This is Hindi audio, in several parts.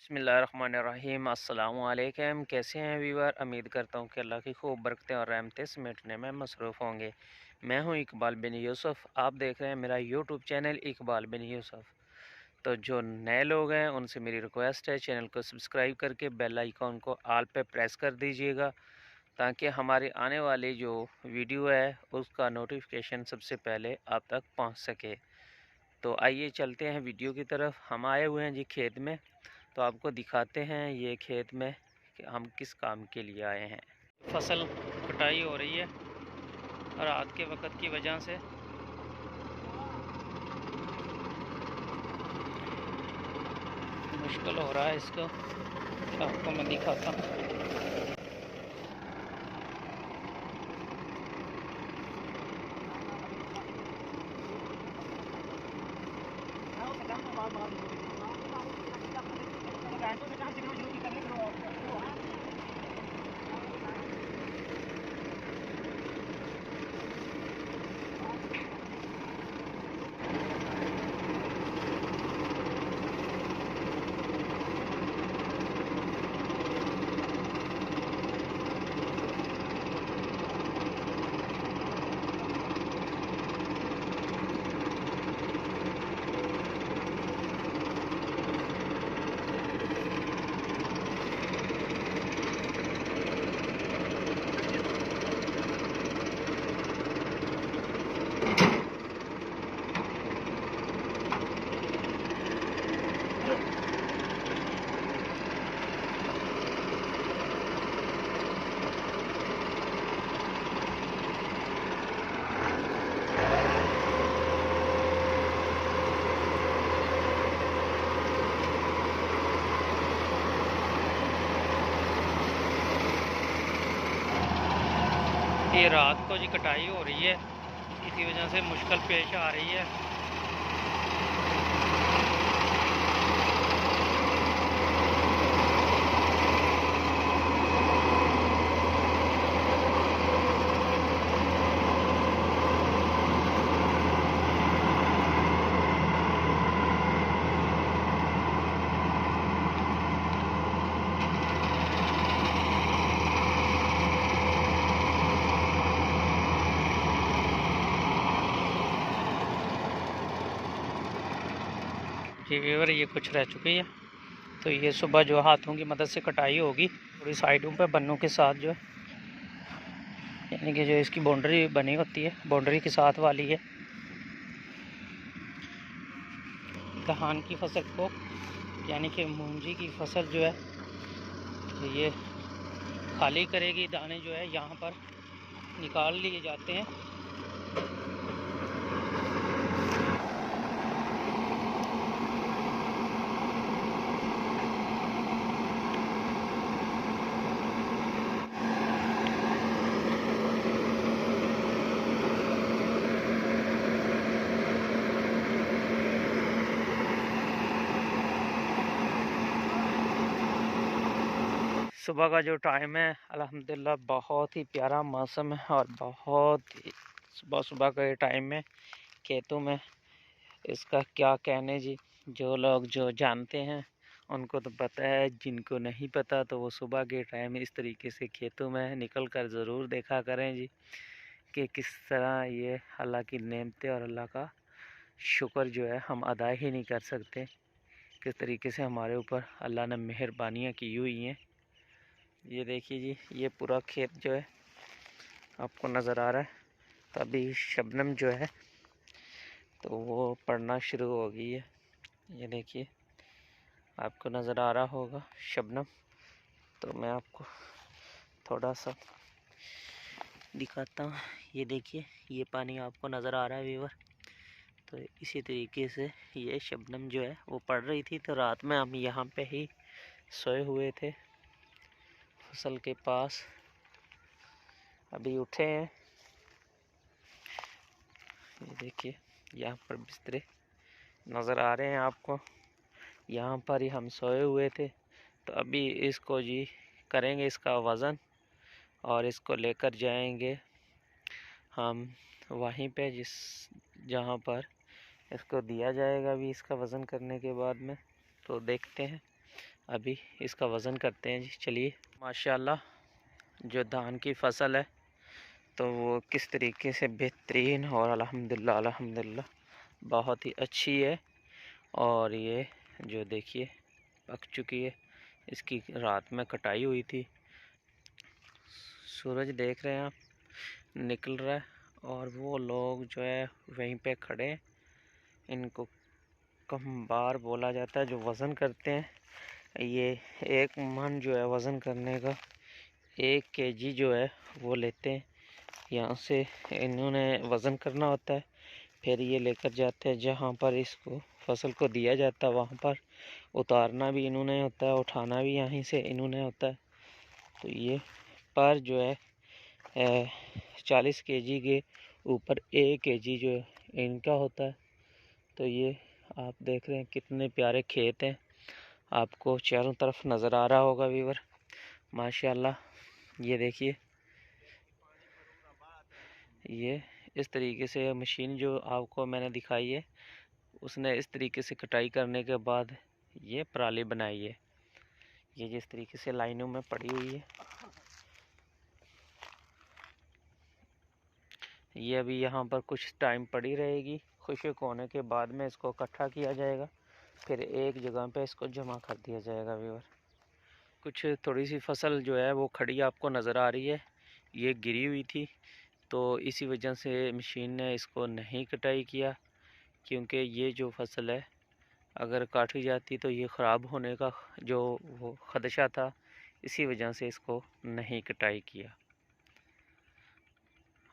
बिस्मिल्लाहिर्रहमानिर्रहीम। अस्सलामुअलैकुम। कैसे हैं व्यूअर? उम्मीद करता हूँ कि अल्लाह की खूब बरकतें और रहमतें समेटने में मसरूफ़ होंगे। मैं हूँ इकबाल बिन यूसुफ़। आप देख रहे हैं मेरा यूट्यूब चैनल इकबाल बिन यूसुफ़। तो जो नए लोग हैं उनसे मेरी रिक्वेस्ट है, चैनल को सब्सक्राइब करके बेल आइकॉन को ऑल पे प्रेस कर दीजिएगा, ताकि हमारी आने वाली जो वीडियो है उसका नोटिफिकेशन सबसे पहले आप तक पहुँच सके। तो आइए चलते हैं वीडियो की तरफ। हम आए हुए हैं जी खेत में, तो आपको दिखाते हैं ये खेत में कि हम किस काम के लिए आए हैं। फसल कटाई हो रही है रात के वक्त की वजह से। मुश्किल हो रहा है इसको, आपको मैं दिखाता हूँ। ये रात को जी कटाई हो रही है, इसी वजह से मुश्किल पेश आ रही है। जी व्यूअर, ये कुछ रह चुकी है। तो ये सुबह जो हाथों की मदद से कटाई होगी, पूरी साइडों पे बन्नों के साथ जो है, यानी कि जो इसकी बाउंड्री बनी होती है बाउंड्री के साथ वाली है। धान की फसल को, यानी कि मूंजी की फसल जो है, तो ये खाली करेगी। दाने जो है यहाँ पर निकाल लिए जाते हैं। सुबह का जो टाइम है अल्हम्दुलिल्लाह बहुत ही प्यारा मौसम है, और बहुत ही सुबह सुबह का ये टाइम में खेतों में इसका क्या कहने जी। जो लोग जो जानते हैं उनको तो पता है, जिनको नहीं पता तो वो सुबह के टाइम इस तरीके से खेतों में निकल कर ज़रूर देखा करें जी, कि किस तरह ये अल्लाह की नेमतें और अल्लाह का शुक्र जो है हम अदा ही नहीं कर सकते, किस तरीके से हमारे ऊपर अल्लाह ने मेहरबानियाँ की हुई हैं। ये देखिए जी, ये पूरा खेत जो है आपको नज़र आ रहा है। तो अभी शबनम जो है तो वो पड़ना शुरू हो गई है। ये देखिए, आपको नज़र आ रहा होगा शबनम। तो मैं आपको थोड़ा सा दिखाता हूँ। ये देखिए, ये पानी आपको नज़र आ रहा है व्यूअर। तो इसी तरीके से ये शबनम जो है वो पड़ रही थी। तो रात में हम यहाँ पे ही सोए हुए थे फसल के पास, अभी उठे हैं। ये देखिए, यहाँ पर बिस्तरे नज़र आ रहे हैं आपको, यहाँ पर ही हम सोए हुए थे। तो अभी इसको जी करेंगे इसका वज़न, और इसको लेकर जाएंगे हम वहीं पे जहाँ पर इसको दिया जाएगा अभी इसका वज़न करने के बाद में। तो देखते हैं अभी इसका वज़न करते हैं जी। चलिए। माशाल्लाह जो धान की फसल है तो वो किस तरीके से बेहतरीन और अल्हम्दुलिल्लाह अल्हम्दुलिल्लाह बहुत ही अच्छी है। और ये जो देखिए पक चुकी है, इसकी रात में कटाई हुई थी। सूरज देख रहे हैं आप निकल रहा है और वो लोग जो है वहीं पे खड़े हैं। इनको कम्बार बोला जाता है जो वज़न करते हैं। ये 1 मन जो है वज़न करने का 1 केजी जो है वो लेते हैं। यहाँ से इन्होंने वज़न करना होता है, फिर ये लेकर जाते हैं जहाँ पर इसको फसल को दिया जाता है, वहाँ पर उतारना भी इन्होंने होता है, उठाना भी यहीं से इन्होंने होता है। तो ये पर जो है 40 केजी के ऊपर 1 केजी जो है इनका होता है। तो ये आप देख रहे हैं कितने प्यारे खेत हैं, आपको चारों तरफ नज़र आ रहा होगा व्यूअर। माशाल्लाह ये देखिए, ये इस तरीके से मशीन जो आपको मैंने दिखाई है उसने इस तरीके से कटाई करने के बाद ये पराली बनाई है। ये जिस तरीके से लाइनों में पड़ी हुई है, ये अभी यहाँ पर कुछ टाइम पड़ी रहेगी। खुश्क होने के बाद में इसको इकट्ठा किया जाएगा, फिर एक जगह पे इसको जमा कर दिया जाएगा व्यूअर। कुछ थोड़ी सी फसल जो है वो खड़ी आपको नज़र आ रही है, ये गिरी हुई थी तो इसी वजह से मशीन ने इसको नहीं कटाई किया, क्योंकि ये जो फसल है अगर काटी जाती तो ये ख़राब होने का जो वो खदशा था, इसी वजह से इसको नहीं कटाई किया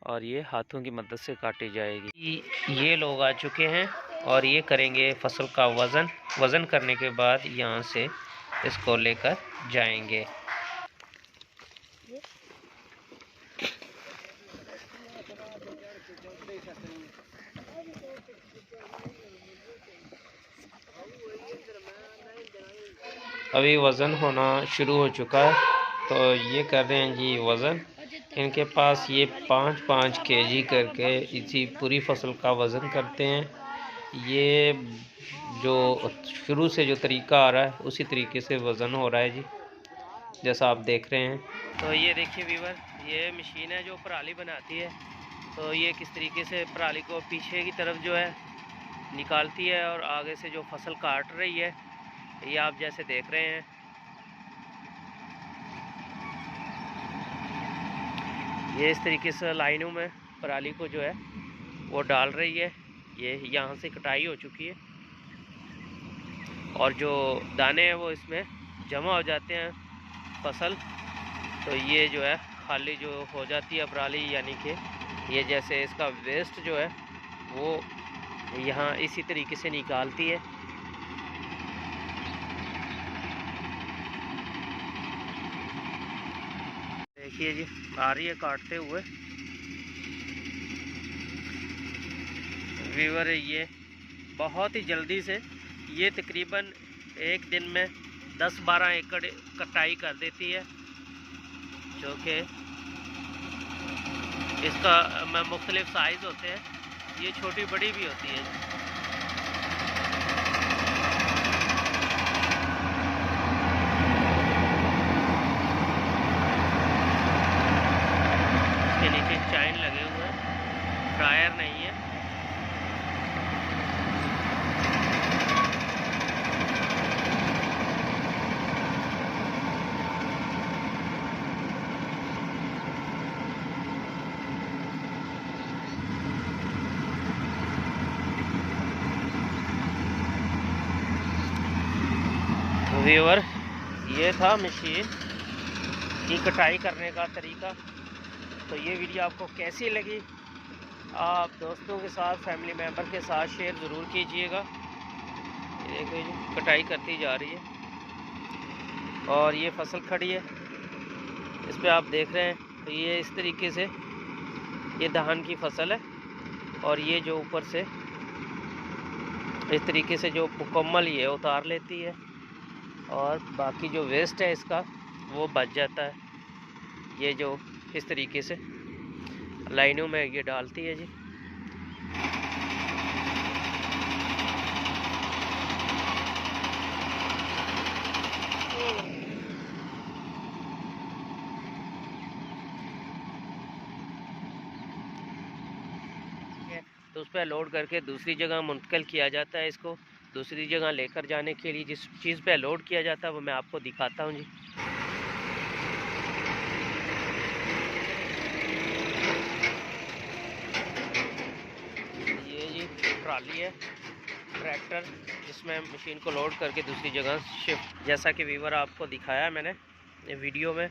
और ये हाथों की मदद से काटी जाएगी। ये लोग आ चुके हैं और ये करेंगे फसल का वज़न करने के बाद यहाँ से इसको लेकर जाएंगे। अभी वज़न होना शुरू हो चुका है तो ये कर रहे हैं जी वज़न। इनके पास ये 5-5 केजी करके इसी पूरी फसल का वज़न करते हैं। ये जो शुरू से जो तरीका आ रहा है उसी तरीके से वज़न हो रहा है जी, जैसा आप देख रहे हैं। तो ये देखिए व्यूअर, ये मशीन है जो पराली बनाती है। तो ये किस तरीके से पराली को पीछे की तरफ जो है निकालती है और आगे से जो फसल काट रही है, ये आप जैसे देख रहे हैं। ये इस तरीके से लाइनों में पराली को जो है वो डाल रही है। ये यहाँ से कटाई हो चुकी है और जो दाने हैं वो इसमें जमा हो जाते हैं फसल। तो ये जो है खाली जो हो जाती है पराली, यानी कि ये जैसे इसका वेस्ट जो है वो यहाँ इसी तरीके से निकालती है। देखिए जी आ रही है काटते हुए व्यूअर। ये बहुत ही जल्दी से, ये तकरीबन एक दिन में 10-12 एकड़ कटाई कर देती है, जो कि इसका मुख्तलिफ साइज़ होते हैं, ये छोटी बड़ी भी होती है। इसके नीचे चाइन लगे हुए हैं, टायर नहीं है। व्यूअर ये था मशीन की कटाई करने का तरीका। तो ये वीडियो आपको कैसी लगी, आप दोस्तों के साथ, फैमिली मेम्बर के साथ शेयर ज़रूर कीजिएगा। ये देखो जी कटाई करती जा रही है और ये फसल खड़ी है, इस पर आप देख रहे हैं। तो ये इस तरीके से ये धान की फसल है और ये जो ऊपर से इस तरीके से जो मुकम्मल ये उतार लेती है और बाकी जो वेस्ट है इसका वो बच जाता है। ये जो इस तरीके से लाइनों में ये डालती है जी। तो उस पर लोड करके दूसरी जगह मुंतकिल किया जाता है। इसको दूसरी जगह लेकर जाने के लिए जिस चीज़ पे लोड किया जाता है वो मैं आपको दिखाता हूँ जी। ये जी ट्राली है, ट्रैक्टर, जिसमें मशीन को लोड करके दूसरी जगह शिफ्ट, जैसा कि वीवर आपको दिखाया मैंने वीडियो में।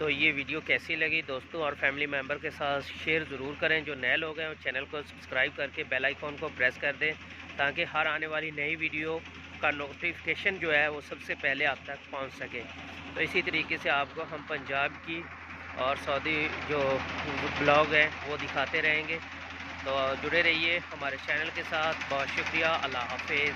तो ये वीडियो कैसी लगी दोस्तों और फैमिली मेम्बर के साथ शेयर ज़रूर करें। जो नए लोग हैं वो चैनल को सब्सक्राइब करके बेल आइकॉन को प्रेस कर दें, ताकि हर आने वाली नई वीडियो का नोटिफिकेशन जो है वो सबसे पहले आप तक पहुंच सके। तो इसी तरीके से आपको हम पंजाब की और सऊदी जो ब्लॉग है वो दिखाते रहेंगे। तो जुड़े रहिए हमारे चैनल के साथ। बहुत शुक्रिया, अल्लाह हाफिज़।